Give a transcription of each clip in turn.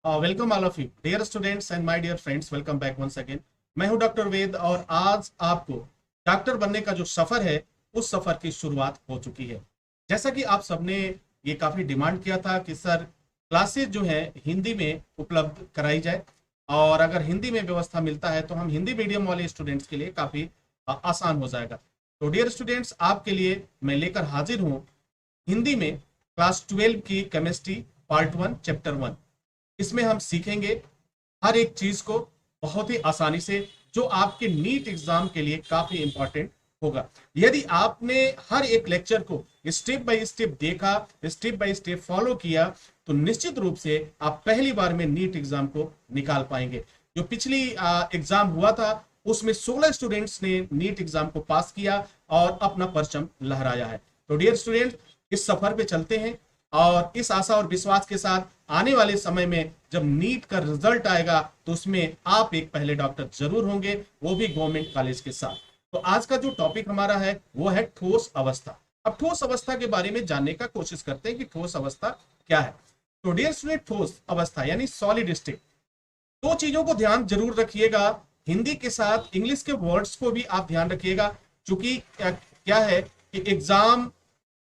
Welcome all of you dear students and my dear friends, welcome back once again. मैं हूं doctor वेद और आज आपको डॉक्टर बनने का जो सफर है उस सफर की शुरुआत हो चुकी है। जैसा कि आप सबने ये काफी डिमांड किया था कि सर क्लासेस जो है हिंदी में उपलब्ध कराई जाए, और अगर हिंदी में व्यवस्था मिलता है तो हम हिंदी मीडियम वाले स्टूडेंट्स के लिए काफी आसान हो जाएगा। तो डियर स्टूडेंट्स, आपके लिए मैं लेकर हाजिर हूं हिंदी में क्लास 12 की केमिस्ट्री पार्ट 1 चैप्टर 1। इसमें हम सीखेंगे हर एक चीज को बहुत ही आसानी से, जो आपके नीट एग्जाम के लिए काफी इंपॉर्टेंट होगा। यदि आपने हर एक लेक्चर को स्टेप बाय स्टेप देखा, स्टेप बाय स्टेप फॉलो किया, तो निश्चित रूप से आप पहली बार में नीट एग्जाम को निकाल पाएंगे। जो पिछली एग्जाम हुआ था उसमें 16 स्टूडेंट्स ने नीट एग्जाम को पास किया और अपना परचम लहराया है। तो डियर स्टूडेंट, इस सफर पे चलते हैं और इस आशा और विश्वास के साथ आने वाले समय में जब नीट का रिजल्ट आएगा तो उसमें आप एक पहले डॉक्टर जरूर होंगे, वो भी गवर्नमेंट कॉलेज के साथ। तो आज का जो टॉपिक हमारा है वो है ठोस अवस्था। अब ठोस अवस्था के बारे में जानने का कोशिश करते हैं कि ठोस अवस्था क्या है। तो डियर स्टूडेंट, ठोस अवस्था यानी सॉलिड स्टेट, दो चीजों को ध्यान जरूर रखिएगा। हिंदी के साथ इंग्लिश के वर्ड्स को भी आप ध्यान रखिएगा, क्योंकि क्या है कि एग्जाम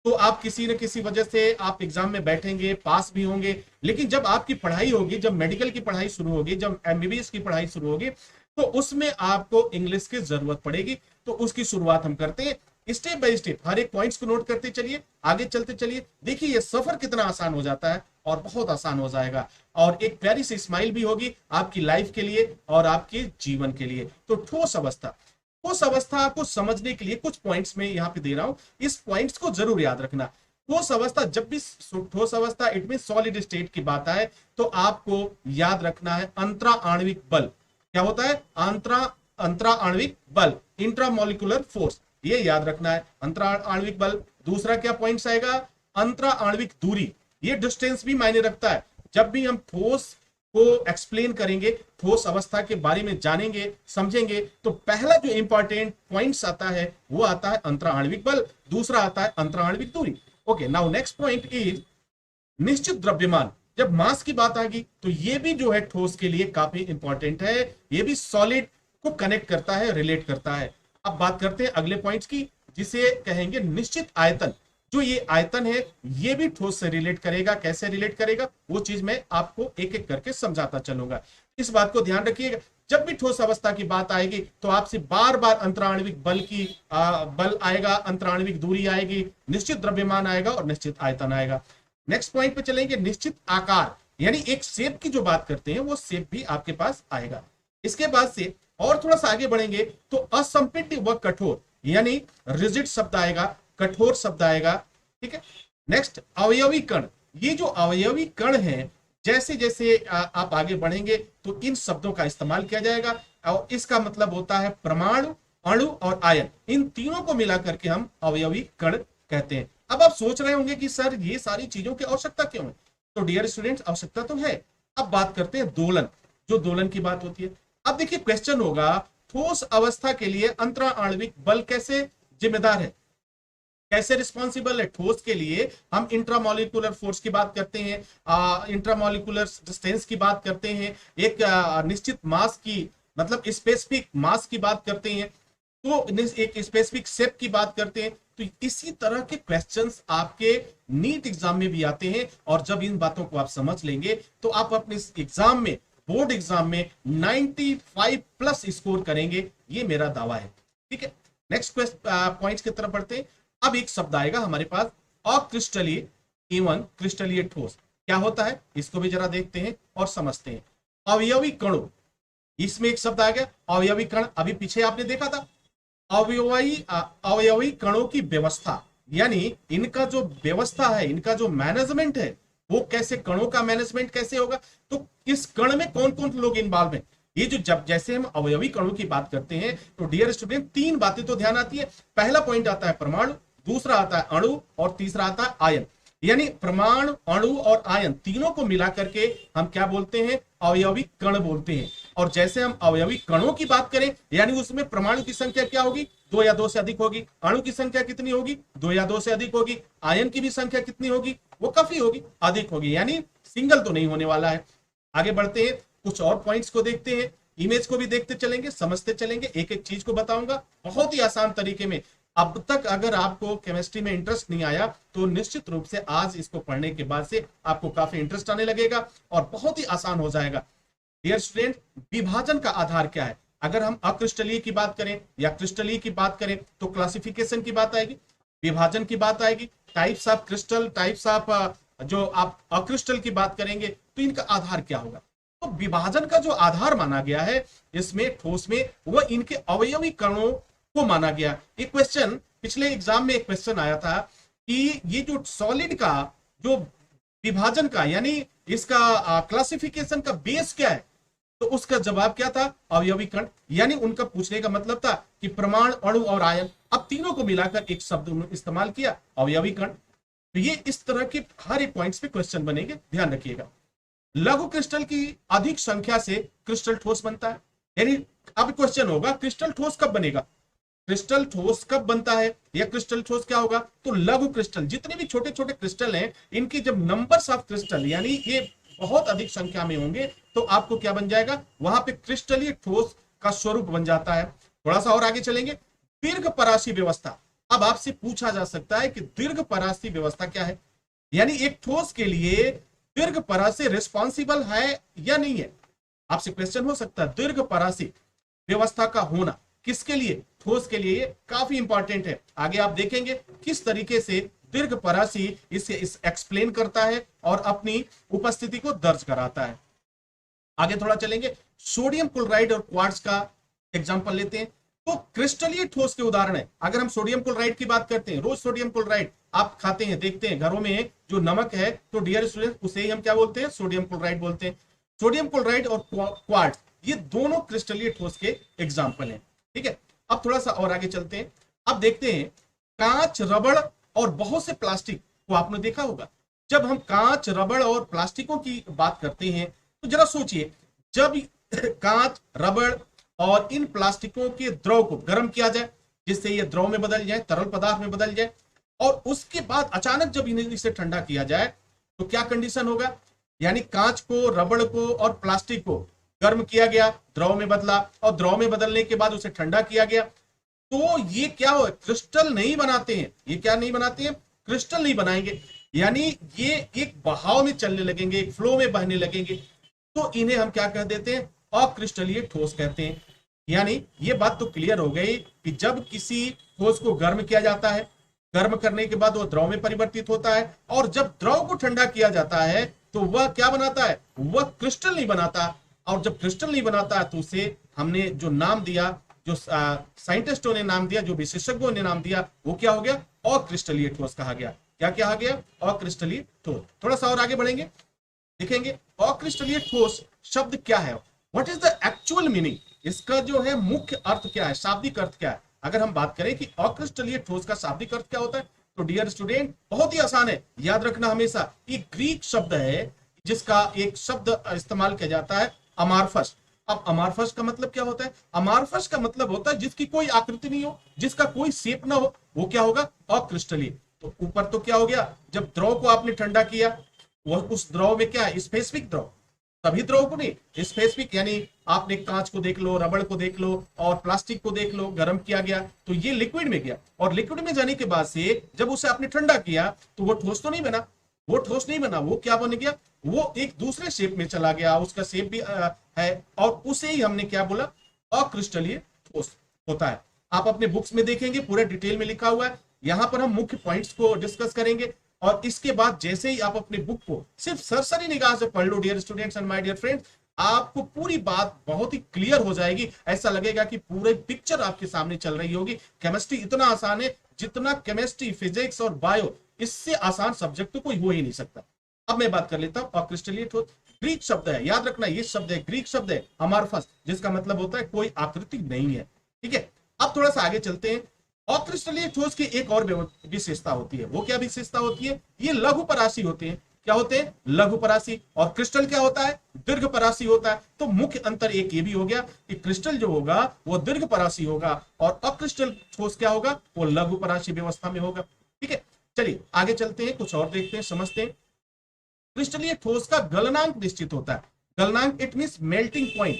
तो आप किसी न किसी वजह से आप एग्जाम में बैठेंगे, पास भी होंगे, लेकिन जब आपकी पढ़ाई होगी, जब मेडिकल की पढ़ाई शुरू होगी, जब एमबीबीएस की पढ़ाई शुरू होगी, तो उसमें आपको इंग्लिश की जरूरत पड़ेगी। तो उसकी शुरुआत हम करते हैं स्टेप बाय स्टेप। हर एक पॉइंट्स को नोट करते चलिए, आगे चलते चलिए। देखिए ये सफर कितना आसान हो जाता है और बहुत आसान हो जाएगा, और एक प्यारी सी स्माइल भी होगी आपकी लाइफ के लिए और आपके जीवन के लिए। तो ठोस अवस्था, उस अवस्था को समझने के लिए कुछ पॉइंट्स में यहां पे दे रहा हूं, इस पॉइंट्स को जरूर याद रखना। ठोस अवस्था, जब भी ठोस अवस्था इट मीन सॉलिड स्टेट की बात आए तो आपको याद रखना है अंतरा आणविक बल। क्या होता है? अंतरा आणविक बल, इंट्रामोलिकुलर फोर्स, ये याद रखना है, अंतरा आणविक बल। दूसरा क्या पॉइंट्स आएगा? अंतरा आणविक दूरी, ये डिस्टेंस भी मायने रखता है। जब भी हम ठोस को एक्सप्लेन करेंगे, ठोस अवस्था के बारे में जानेंगे, समझेंगे, तो पहला जो इंपॉर्टेंट पॉइंट्स आता है वो आता है अंतरा आणविक बल, दूसरा आता है अंतरा आणविक दूरी। Okay, now next point is निश्चित द्रव्यमान। जब मास की बात आ गई तो ये भी जो है ठोस के लिए काफी इंपॉर्टेंट है, ये भी सॉलिड को कनेक्ट करता है, रिलेट करता है। अब बात करते हैं अगले पॉइंट्स की, जिसे कहेंगे निश्चित आयतन। जो ये आयतन है ये भी ठोस से रिलेट करेगा। कैसे रिलेट करेगा वो चीज मैं आपको एक एक करके समझाता चलूंगा। इस बात को ध्यान रखिएगा, जब भी ठोस अवस्था की बात आएगी तो आपसे बार बार अंतराणविक बल की बल आएगा, अंतराणविक दूरी आएगी, निश्चित द्रव्यमान आएगा और निश्चित आयतन आएगा। नेक्स्ट पॉइंट पे चलेंगे, निश्चित आकार, यानी एक शेप की जो बात करते हैं वो शेप भी आपके पास आएगा। इसके बाद से और थोड़ा सा आगे बढ़ेंगे तो असंपीड्य व कठोर, यानी रिजिड शब्द आएगा, कठोर शब्द आएगा। ठीक है। नेक्स्ट अवयवी कण, ये जो अवयवी कण है, जैसे जैसे आप आगे बढ़ेंगे तो इन शब्दों का इस्तेमाल किया जाएगा, और इसका मतलब होता है परमाणु, अणु और आयन, इन तीनों को मिलाकर के हम अवयवी कण कहते हैं। अब आप सोच रहे होंगे कि सर ये सारी चीजों की आवश्यकता क्यों है? तो डियर स्टूडेंट्स, आवश्यकता तो है। अब बात करते हैं दोलन, जो दोलन की बात होती है। अब देखिए क्वेश्चन होगा, ठोस अवस्था के लिए अंतरा आणविक बल कैसे जिम्मेदार है, कैसे रिस्पॉन्सिबल है? ठोस के लिए हम इंट्रामोलिकुलर फोर्स की बात करते हैं, इंट्रामोलिकुलर डिस्टेंस की बात करते हैं, एक निश्चित मास की मतलब स्पेसिफिक मास की बात करते हैं, तो एक स्पेसिफिक शेप की बात करते हैं। तो इसी तरह के क्वेश्चंस आपके नीट एग्जाम में भी आते हैं, और जब इन बातों को आप समझ लेंगे तो आप अपने एग्जाम में, बोर्ड एग्जाम में 95 प्लस स्कोर करेंगे, ये मेरा दावा है। ठीक है। नेक्स्ट पॉइंट्स की तरफ बढ़ते हैं। अब एक शब्द आएगा हमारे पास, अक्रिस्टलीय एवं क्रिस्टलीय ठोस। क्या होता है इसको भी जरा देखते हैं और समझते हैं। अवयवी कणों, इसमें एक शब्द आ गया अवयवी कण, अभी पीछे आपने देखा था। अवयवी कणों की व्यवस्था, यानी इनका जो व्यवस्था है, इनका जो मैनेजमेंट है, वो कैसे, कणों का मैनेजमेंट कैसे होगा, तो इस कण में कौन कौन लोग इन्वॉल्व हैं। ये जो जब जैसे हम अवयवी कणों की बात करते हैं तो डियर स्टूडेंट तीन बातें तो ध्यान आती है। पहला पॉइंट आता है परमाणु, दूसरा आता है अणु और तीसरा आता है आयन। यानी परमाणु, अणु और आयन तीनों को मिला करके हम क्या बोलते हैं? अवयवी कण बोलते हैं। और जैसे हम अवयवी कणों की बात करें, यानी उसमें परमाणु की संख्या क्या होगी? 2 या 2 से अधिक होगी। अणु की संख्या कितनी होगी? 2 या 2 से अधिक होगी। आयन की भी संख्या कितनी होगी? वो काफी होगी, अधिक होगी, यानी सिंगल तो नहीं होने वाला है। आगे बढ़ते हैं, कुछ और पॉइंट्स को देखते हैं, इमेज को भी देखते चलेंगे, समझते चलेंगे, एक एक चीज को बताऊंगा बहुत ही आसान तरीके में। अब तक अगर आपको केमिस्ट्री में इंटरेस्ट नहीं आया तो निश्चित रूप से आज इसको पढ़ने के बाद से आपको काफी इंटरेस्ट आने लगेगा और बहुत ही आसान हो जाएगा। डियर स्टूडेंट, विभाजन का आधार क्या है? अगर हम अक्रिस्टलीय की बात करें या क्रिस्टलीय की बात करें तो क्लासिफिकेशन की बात आएगी, विभाजन की बात आएगी, types of crystal, types of जो आप अक्रिस्टल की बात करेंगे तो इनका आधार क्या होगा। तो विभाजन का जो आधार माना गया है इसमें ठोस में वह इनके अवयवी कणों को माना गया। एक क्वेश्चन पिछले एग्जाम में एक क्वेश्चन आया था कि ये जो सॉलिड का जो विभाजन का यानी इसका क्लासिफिकेशन का बेस क्या है, तो उसका जवाब क्या था? अवयवी कण। यानी उनका पूछने का मतलब था कि परमाणु, अणु और आयन, अब तीनों को मिलाकर एक शब्द उन्होंने इस्तेमाल किया, अवयवी कण। तो ये इस तरह के हर एक पॉइंट्स पे क्वेश्चन बनेंगे, ध्यान रखिएगा। लघु क्रिस्टल की अधिक संख्या से क्रिस्टल ठोस बनता है। यानी अब क्वेश्चन होगा क्रिस्टल ठोस कब बनेगा, क्रिस्टल ठोस कब बनता है या क्रिस्टल ठोस क्या होगा? तो लघु क्रिस्टल, जितने भी छोटे छोटे क्रिस्टल हैं, इनकी जब नंबर्स ऑफ क्रिस्टल यानी ये बहुत अधिक संख्या में होंगे तो आपको क्या बन जाएगा? वहां पे क्रिस्टलीय ठोस का स्वरूप बन जाता है। थोड़ा सा और आगे चलेंगे, दीर्घ परासी व्यवस्था। अब आपसे पूछा जा सकता है कि दीर्घ परासी व्यवस्था क्या है, यानी एक ठोस के लिए दीर्घ परासी रिस्पॉन्सिबल है या नहीं है। आपसे क्वेश्चन हो सकता है दीर्घ परासी व्यवस्था का होना किसके लिए? ठोस के लिए काफी इंपॉर्टेंट है। आगे आप देखेंगे किस तरीके से दीर्घ परासी इसे एक्सप्लेन करता है और अपनी उपस्थिति को दर्ज कराता है। आगे थोड़ा चलेंगे, सोडियम क्लोराइड और क्वार्ट्ज का एग्जांपल लेते हैं। तो क्रिस्टलीय ठोस के उदाहरण है। अगर हम सोडियम क्लोराइड की बात करते हैं, रोज सोडियम क्लोराइड आप खाते हैं, देखते हैं घरों में जो नमक है, तो डियर स्टूडेंट उसे ही हम क्या बोलते हैं? सोडियम क्लोराइड बोलते हैं। सोडियम क्लोराइड और क्वार्ट्ज ये दोनों क्रिस्टलीय ठोस के एग्जाम्पल हैं। ठीक है, अब थोड़ा सा और आगे चलते हैं। अब देखते हैं कांच, रबड़ और बहुत से प्लास्टिक को आपने देखा होगा। जब हम कांच, रबड़ और प्लास्टिकों की बात करते हैं तो जरा सोचिए, जब कांच, रबड़ और इन प्लास्टिकों के द्रव को गर्म किया जाए जिससे ये द्रव में बदल जाए, तरल पदार्थ में बदल जाए, और उसके बाद अचानक जब इसे ठंडा किया जाए तो क्या कंडीशन होगा? यानी कांच को, रबड़ को और प्लास्टिक को गर्म किया गया, द्रव में बदला, और द्रव में बदलने के बाद उसे ठंडा किया गया, तो ये क्या हो? क्रिस्टल नहीं बनाते हैं। ये क्या नहीं बनाते हैं? क्रिस्टल नहीं बनाएंगे, यानी ये एक बहाव में चलने लगेंगे, एक फ्लो में बहने लगेंगे। तो इन्हें हम क्या कह देते हैं? अक्रिस्टलीय ठोस कहते हैं। यानी ये बात तो क्लियर हो गई कि जब किसी ठोस को गर्म किया जाता है, गर्म करने के बाद वो द्रव में परिवर्तित होता है, और जब द्रव को ठंडा किया जाता है तो वह क्या बनाता है? वह क्रिस्टल नहीं बनाता। और जब क्रिस्टल नहीं बनाता है तो उसे हमने जो नाम दिया, जो साइंटिस्टों ने नाम दिया, जो विशेषज्ञों ने नाम दिया, वो क्या हो गया? अक्रिस्टलीय ठोस कहा गया। क्या कहा गया? अक्रिस्टलीय ठोस। थोड़ा सा और आगे बढ़ेंगे, देखेंगे अक्रिस्टलीय ठोस शब्द क्या है, what is the actual meaning, इसका जो है मुख्य अर्थ क्या है, शाब्दिक अर्थ क्या है। अगर हम बात करें कि अक्रिस्टलीय ठोस का शाब्दिक अर्थ क्या होता है, तो डियर स्टूडेंट बहुत ही आसान है, याद रखना हमेशा। ये ग्रीक शब्द है जिसका एक शब्द इस्तेमाल किया जाता है, अमार्फस। अब अमार्फस का मतलब क्या होता है? अमार्फस का मतलब होता है जिसकी कोई आकृति नहीं हो, जिसका कोई शेप ना हो, वो क्या होगा? अक्रिस्टलीय। तो ऊपर तो क्या हो गया? जब द्रव को आपने ठंडा किया, वह उस द्रव में क्या है? स्पेसिफिक द्रव, सभी द्रव को नहीं, स्पेसिफिक, यानी आपने कांच को देख लो, रबड़ को देख लो और प्लास्टिक को देख लो, गर्म किया गया तो ये लिक्विड में गया, और लिक्विड में जाने के बाद से जब उसे आपने ठंडा किया तो वो ठोस तो नहीं बना, वो ठोस नहीं बना, वो क्या बन गया? वो एक दूसरे शेप में चला गया, उसका शेप भी है, और उसे ही हमने क्या बोला? अक्रिस्टलीय ठोस होता है। आप अपने बुक्स में देखेंगे पूरे डिटेल में लिखा हुआ है। यहां पर हम मुख्य पॉइंट्स को डिस्कस करेंगे, और इसके बाद जैसे ही आप अपने बुक को सिर्फ सरसरी निगाह से पढ़ लो dear students and my dear friends, आपको पूरी बात बहुत ही क्लियर हो जाएगी। ऐसा लगेगा कि पूरी पिक्चर आपके सामने चल रही होगी। केमिस्ट्री इतना आसान है जितना केमिस्ट्री, फिजिक्स और बायो, इससे आसान सब्जेक्ट तो कोई हो ही नहीं सकता। अब मैं बात कर लेता हूं अक्रिस्टलीय ठोस। ग्रीक शब्द है, याद रखना, ये शब्द है ग्रीक शब्द है अमार्फस, जिसका मतलब होता है कोई आकृति नहीं है। ठीक है, अब थोड़ा सा आगे चलते हैं। अक्रिस्टलीय ठोस की एक और विशेषता होती है, वो क्या विशेषता होती है? ये लघु परासी होते हैं। क्या होते हैं? लघु परासी। और क्रिस्टल क्या होता है? दीर्घ परासी होता है। तो मुख्य अंतर एक ये भी हो गया कि क्रिस्टल जो होगा वो दीर्घ परासी होगा, और अक्रिस्टल ठोस क्या होगा? वो लघु परासी व्यवस्था में होगा। ठीक है, चलिए आगे चलते हैं, कुछ और देखते हैं, समझते हैं। क्रिस्टलीय ठोस का गलनांक निश्चित होता है। गलनांक इट मींस मेल्टिंग पॉइंट।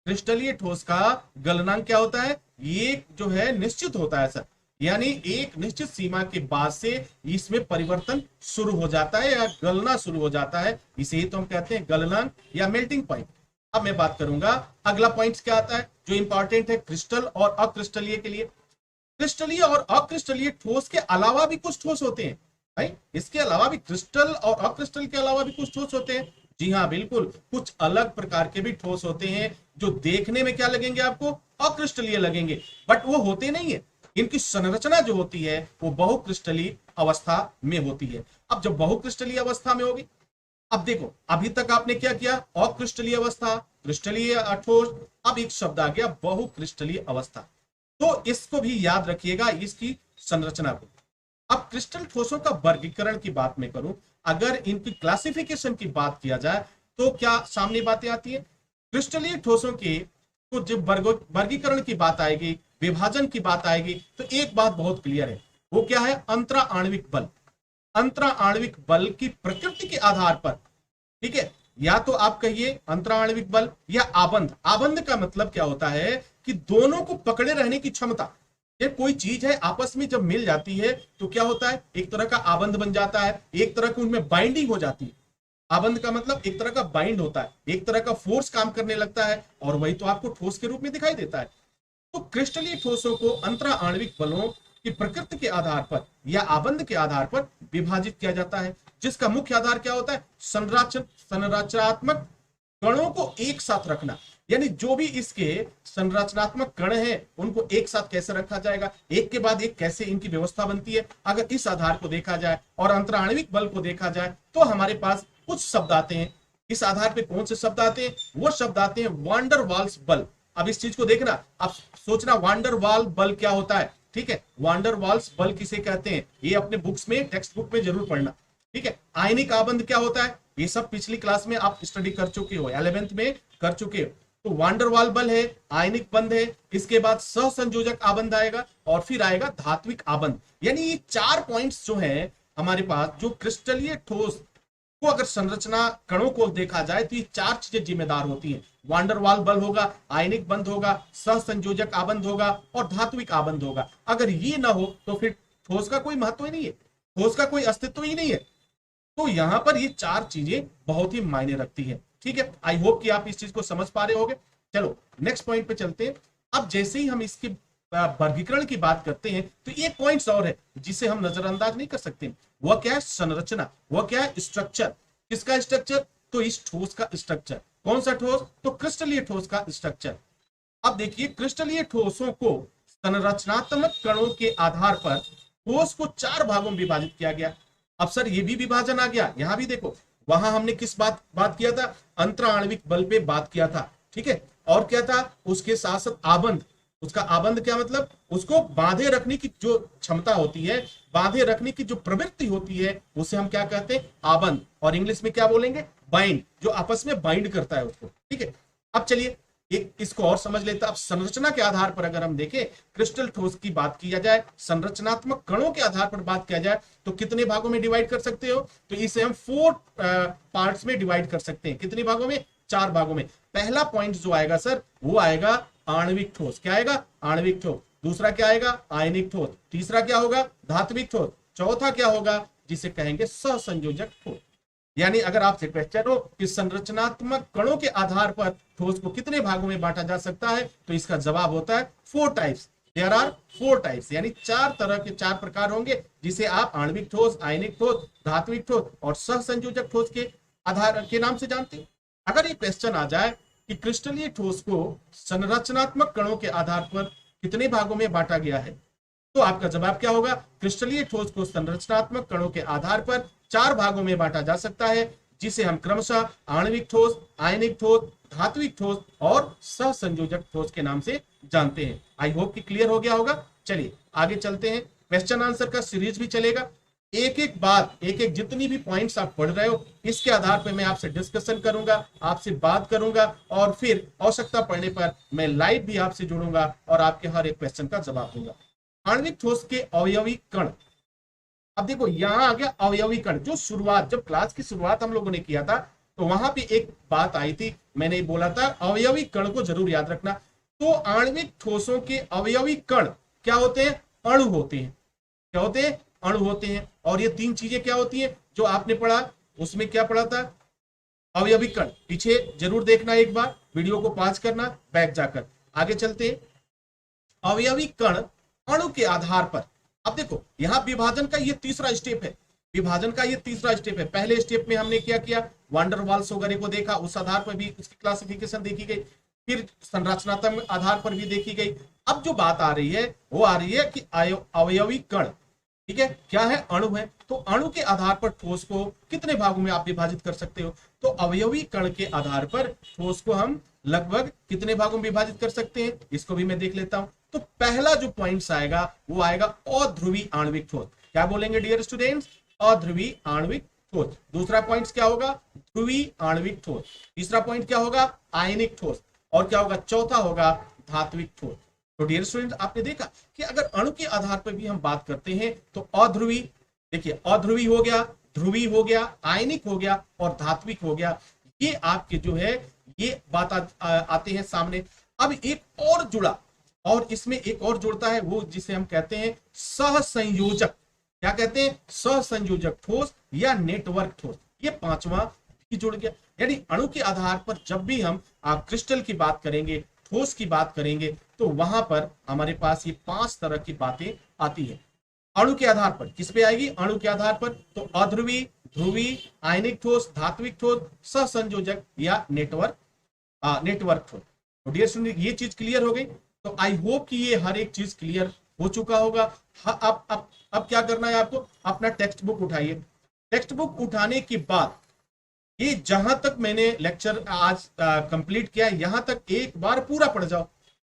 क्रिस्टलीय ठोस का गलनांक क्या होता है? ये जो है निश्चित होता है सर, यानी एक निश्चित सीमा के बाद से इसमें परिवर्तन शुरू हो जाता है या गलना शुरू हो जाता है, इसे ही तो हम कहते हैं गलनांक या मेल्टिंग पॉइंट। अब मैं बात करूंगा अगला पॉइंट क्या आता है जो इंपॉर्टेंट है क्रिस्टल और अक्रिस्टलीय के लिए। क्रिस्टलीय और अक्रिस्टलीय ठोस के अलावा भी कुछ ठोस होते हैं भाई, इसके अलावा भी क्रिस्टल और अक्रिस्टल के अलावा भी कुछ ठोस होते हैं। जी हाँ बिल्कुल, कुछ अलग प्रकार के भी ठोस होते हैं जो देखने में क्या लगेंगे आपको? अक्रिस्टलीय लगेंगे, बट वो होते नहीं है। इनकी संरचना जो होती है वो बहुक्रिस्टलीय अवस्था में होती है। अब जब बहुक्रिस्टलीय अवस्था में होगी, अब देखो अभी तक आपने क्या किया? अक्रिस्टलीय अवस्था, क्रिस्टलीय ठोस, अब एक शब्द आ गया बहुक्रिस्टलीय अवस्था। तो इसको भी याद रखिएगा, इसकी संरचना को। अब क्रिस्टल ठोसों का वर्गीकरण की बात मैं करूं, अगर इनकी क्लासिफिकेशन की बात किया जाए तो क्या सामने बातें आती है? क्रिस्टलीय ठोसों के तो जब वर्गीकरण की बात आएगी, विभाजन की बात आएगी, तो एक बात बहुत क्लियर है, वो क्या है? अंतरा आणविक बल। अंतरा आणविक बल की प्रकृति के आधार पर, ठीक है, या तो आप कहिए अंतरा आणविक बल या आबंध। आबंध का मतलब क्या होता है कि दोनों को पकड़े रहने की क्षमता। ये कोई चीज है आपस में जब मिल जाती है तो क्या होता है? एक तरह का आबंध बन जाता है, एक तरह की उनमें बाइंडिंग हो जाती है। आबंध का मतलब एक तरह का बाइंड होता है, एक तरह का फोर्स काम करने लगता है, और वही तो आपको ठोस के रूप में दिखाई देता है। तो क्रिस्टलीय ठोसों को अंतरा आणविक बलों की प्रकृति के आधार पर या आबंध के आधार पर विभाजित किया जाता है, जिसका मुख्य आधार क्या होता है? संरचनात्मक कणों को एक साथ रखना। यानी जो भी इसके संरचनात्मक कण हैं उनको एक साथ कैसे रखा जाएगा, एक के बाद एक कैसे इनकी व्यवस्था बनती है, अगर इस आधार को देखा जाए और अंतराणविक बल को देखा जाए तो हमारे पास कुछ शब्द आते हैं। इस आधार पे कौन से शब्द आते हैं? वो शब्द आते हैं वांडर वाल्स बल। अब इस चीज को देखना, अब सोचना वांडर वाल बल क्या होता है। ठीक है, वांडर वाल्स बल किसे कहते हैं ये अपने बुक्स में, टेक्स्ट बुक में जरूर पढ़ना। ठीक है, आयनिक आबंध क्या होता है ये सब पिछली क्लास में आप स्टडी कर चुके हो, 11th में कर चुके हो। तो वांडरवाल बल है, आयनिक बंध है, इसके बाद सहसंयोजक आबंध आएगा और फिर आएगा धात्विक आबंध। यानी ये 4 पॉइंट्स जो है हमारे पास, जो क्रिस्टलीय ठोस को अगर संरचना कणों को देखा जाए तो ये 4 चीजें जिम्मेदार होती हैं। वांडरवाल बल होगा, आयनिक बंध होगा, सहसंयोजक आबंध होगा और धात्विक आबंध होगा। अगर ये ना हो तो फिर ठोस का कोई महत्व ही नहीं है, ठोस का कोई अस्तित्व ही नहीं है। तो यहां पर ये 4 चीजें बहुत ही मायने रखती है। ठीक है, आई होप कि आप इस चीज को समझ पा रहे होगे। चलो नेक्स्ट पॉइंट पे चलते हैं। अब जैसे ही हम इसके वर्गीकरण की बात करते हैं तो एक पॉइंट और है जिसे हम नजरअंदाज नहीं कर सकते। वह क्या है? संरचना। वह क्या है? स्ट्रक्चर। किसका स्ट्रक्चर? तो इस ठोस का स्ट्रक्चर। कौन सा ठोस? तो क्रिस्टलीय ठोस का स्ट्रक्चर। अब देखिए, क्रिस्टलीय ठोसों को संरचनात्मक कणों के आधार पर ठोस को 4 भागों में विभाजित किया गया। अब सर ये भी विभाजन आ गया, यहां भी देखो, वहां हमने किस बात किया था? अंतराणविक बल पे बात किया था। ठीक है, और क्या था उसके साथ साथ? आबंध। उसका आबंध क्या मतलब? उसको बांधे रखने की जो क्षमता होती है, बांधे रखने की जो प्रवृत्ति होती है, उसे हम क्या कहते हैं? आबंध। और इंग्लिश में क्या बोलेंगे? बाइंड, जो आपस में बाइंड करता है उसको। ठीक है, अब चलिए एक इसको और समझ लेते हैं। अब संरचना के आधार पर अगर हम देखें, क्रिस्टल ठोस की बात किया जाए, संरचनात्मक कणों के आधार पर बात किया जाए तो कितने भागों में डिवाइड कर सकते हो? तो इसे हम 4 पार्ट्स में डिवाइड कर सकते हैं। कितने भागों में? 4 भागों में। पहला पॉइंट जो आएगा सर वो आएगा आणविक ठोस। क्या आएगा? आणविक ठोस। दूसरा क्या आएगा? आयनिक ठोस। तीसरा क्या होगा? धात्विक ठोस। चौथा क्या होगा? जिसे कहेंगे सहसंयोजक ठोस। यानी अगर आपसे क्वेश्चन हो कि संरचनात्मक कणों के आधार पर ठोस को कितने भागों में बांटा जा सकता है, तो इसका जवाब होता है 4 टाइप्स। देयर आर 4 टाइप्स, यानी 4 तरह के 4 प्रकार होंगे जिसे आप आणविक ठोस, आयनिक ठोस, धात्विक ठोस और सहसंयोजक ठोस के आधार के नाम से जानते हैं। अगर ये क्वेश्चन आ जाए कि क्रिस्टलीय ठोस को संरचनात्मक कणों के आधार पर कितने भागों में बांटा गया है, तो आपका जवाब क्या होगा? क्रिस्टलीय ठोस को संरचनात्मक कणों के आधार पर 4 भागों में बांटा जा सकता है, जिसे हम क्रमशः आणविक ठोस, आयनिक ठोस, धात्विक ठोस और सहसंयोजक ठोस के नाम से जानते हैं। आई होप कि क्लियर हो गया होगा। चलिए आगे चलते हैं, क्वेश्चन आंसर का सीरीज भी चलेगा। एक एक बात, एक एक जितनी भी पॉइंट्स आप पढ़ रहे हो, इसके आधार पर मैं आपसे डिस्कशन करूंगा, आपसे बात करूंगा और फिर आवश्यकता पड़ने पर मैं लाइव भी आपसे जुड़ूंगा और आपके हर एक क्वेश्चन का जवाब दूंगा। आणविक ठोस के अवयवी कण। अब देखो यहां आ गया अवयवी कण। जो शुरुआत, जब क्लास की शुरुआत हम लोगों ने किया था तो वहां पे एक बात आई थी, मैंने बोला था अवयवी कण को जरूर याद रखना। तो आणविक ठोसों के अवयवी कण क्या होते हैं? अणु होते हैं। क्या होते हैं? अणु होते हैं। और ये तीन चीजें क्या होती हैं जो आपने पढ़ा, उसमें क्या पढ़ा था? अवयवी कण। पीछे जरूर देखना, एक बार वीडियो को पॉज करना, बैक जाकर आगे चलते हैं। अवयवी कण अणु के आधार पर, अब देखो यहां विभाजन का ये तीसरा स्टेप है। विभाजन का ये तीसरा स्टेप है। पहले स्टेप में हमने क्या किया? वांडर वाल्स वगैरह को देखा, उस आधार पर भी उसकी क्लासिफिकेशन देखी गई, फिर संरचनात्मक आधार पर भी देखी गई। अब जो बात आ रही है वो आ रही है कि अवयवी कण, ठीक है, क्या है? अणु है। तो अणु के आधार पर ठोस को कितने भागों में आप विभाजित कर सकते हो? तो अवयवी कण के आधार पर ठोस को हम लगभग कितने भागों में विभाजित कर सकते हैं, इसको भी मैं देख लेता हूं। तो पहला जो पॉइंट्स आएगा वो आएगा अध्रुवी आणविक ठोस। क्या बोलेंगे डियर स्टूडेंट्स? अध्रुवी आणविक ठोस। दूसरा पॉइंट क्या होगा? ध्रुवी आणविक ठोस। तीसरा पॉइंट क्या होगा? आयनिक ठोस। और क्या होगा? चौथा होगा धात्विक ठोस। तो डियर स्टूडेंट, आपने देखा कि अगर अणु के आधार पर भी हम बात करते हैं तो अध्रुवी, देखिए अध्रुवी हो गया, ध्रुवी हो गया, आयनिक हो गया और धात्विक हो गया। ये आपके जो है ये बात आते हैं सामने। अब एक और जुड़ा, और इसमें एक और जुड़ता है वो जिसे हम कहते हैं सहसंयोजक। क्या कहते हैं? सहसंयोजक ठोस या नेटवर्क ठोस। ये पांचवा भी जुड़ गया। यानी अणु के आधार पर जब भी हम क्रिस्टल की बात करेंगे, ठोस की बात करेंगे, तो वहां पर हमारे पास ये 5 तरह की बातें आती है। अणु के आधार पर किस पे आएगी? अणु के आधार पर तो अध्रुवी, ध्रुवी, आयनिक ठोस, धात्विक ठोस, सहसंयोजक या नेटवर्क ठोस। तो डियर स्टूडेंट, ये चीज क्लियर हो गई। तो आई होप कि ये हर एक चीज क्लियर हो चुका होगा। अब क्या करना है आपको? अपना टेक्स्ट बुक उठाइए। टेक्स्ट बुक उठाने के बाद ये जहां तक मैंने लेक्चर आज कंप्लीट किया, यहां तक एक बार पूरा पढ़ जाओ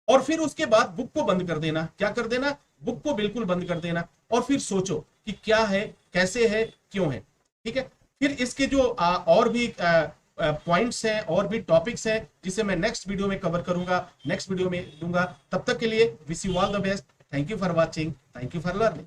और फिर उसके बाद बुक को बंद कर देना। क्या कर देना? बुक को बिल्कुल बंद कर देना और फिर सोचो कि क्या है, कैसे है, क्यों है। ठीक है, फिर इसके जो और भी पॉइंट्स हैं और भी टॉपिक्स हैं जिसे मैं नेक्स्ट वीडियो में कवर करूंगा, नेक्स्ट वीडियो में दूंगा। तब तक के लिए wish you all the best. Thank you for watching, thank you for learning.